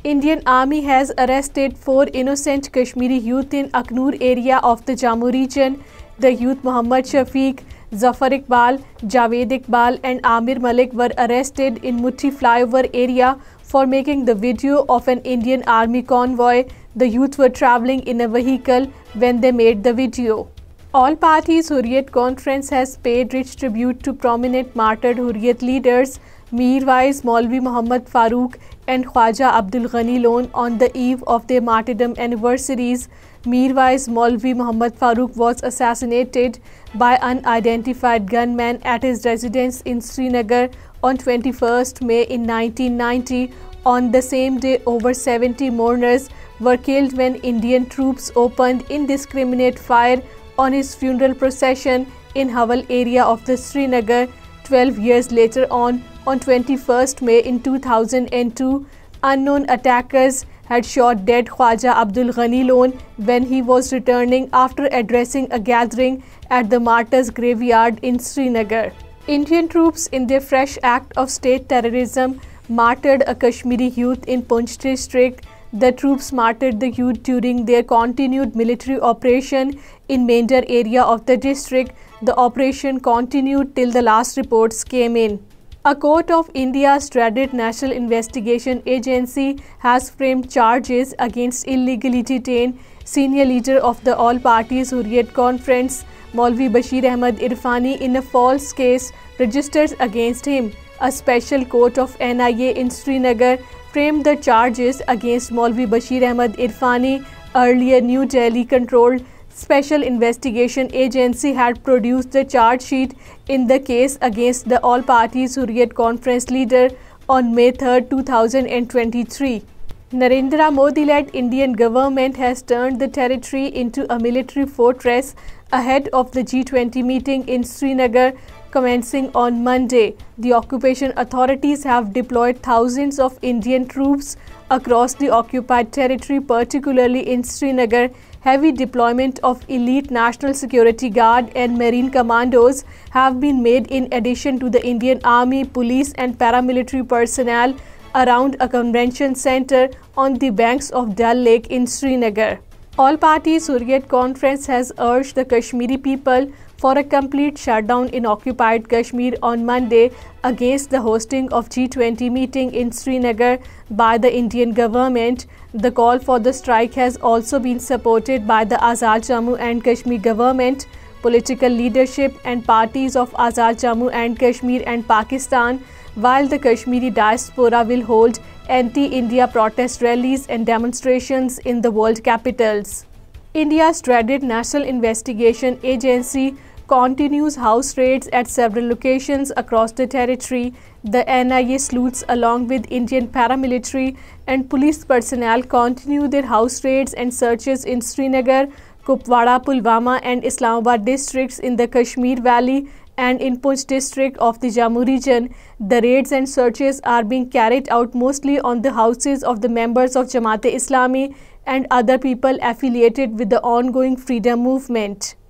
Indian Army has arrested 4 innocent Kashmiri youth in Aknoor area of the Jammu region. The youth Muhammad Shafiq, Zafar Iqbal, Javed Iqbal and Amir Malik were arrested in Muthi flyover area for making the video of an Indian Army convoy. The youth were travelling in a vehicle when they made the video. All Parties Hurriyat Conference has paid rich tribute to prominent martyred Hurriyat leaders Mirwais Maulvi Muhammad Farooq and Khwaja Abdul Ghani Lone on the eve of their martyrdom anniversaries. Mirwais Maulvi Muhammad Farooq was assassinated by unidentified gunmen at his residence in Srinagar on 21st May in 1990. On the same day, over 70 mourners were killed when Indian troops opened indiscriminate fire on his funeral procession in Hawal area of the Srinagar. 12 years later on 21st May in 2002, unknown attackers had shot dead Khwaja Abdul Ghani Lone when he was returning after addressing a gathering at the Martyrs graveyard in Srinagar. Indian troops, in their fresh act of state terrorism, martyred a Kashmiri youth in Poonch district. The troops martyred the youth during their continued military operation in Mender area of the district. The operation continued till the last reports came in. A court of India's dreaded National Investigation Agency has framed charges against illegally detained senior leader of the All Parties Hurriyat Conference, Maulvi Bashir Ahmad Irfani, in a false case registered against him. A special court of NIA in Srinagar framed the charges against Maulvi Bashir Ahmad Irfani. Earlier, New Delhi-controlled Special Investigation Agency had produced the charge sheet in the case against the All Parties Hurriyat Conference leader on May 3, 2023. Narendra Modi-led Indian government has turned the territory into a military fortress ahead of the G20 meeting in Srinagar commencing on Monday. The occupation authorities have deployed thousands of Indian troops across the occupied territory, particularly in Srinagar. Heavy deployment of elite National Security Guard and Marine commandos have been made in addition to the Indian Army, police and paramilitary personnel around a convention center on the banks of Dal Lake in Srinagar. All Parties Hurriyat Conference has urged the Kashmiri people for a complete shutdown in occupied Kashmir on Monday against the hosting of G20 meeting in Srinagar by the Indian government. The call for the strike has also been supported by the Azad Jammu and Kashmir government, political leadership and parties of Azad Jammu and Kashmir and Pakistan, while the Kashmiri diaspora will hold anti-India protest rallies and demonstrations in the world capitals. India's dreaded National Investigation Agency continues house raids at several locations across the territory. The NIA sleuths, along with Indian paramilitary and police personnel, continue their house raids and searches in Srinagar, Kupwara, Pulwama and Islamabad districts in the Kashmir Valley and in Poonch district of the Jammu region. The raids and searches are being carried out mostly on the houses of the members of Jamaat-e-Islami and other people affiliated with the ongoing freedom movement.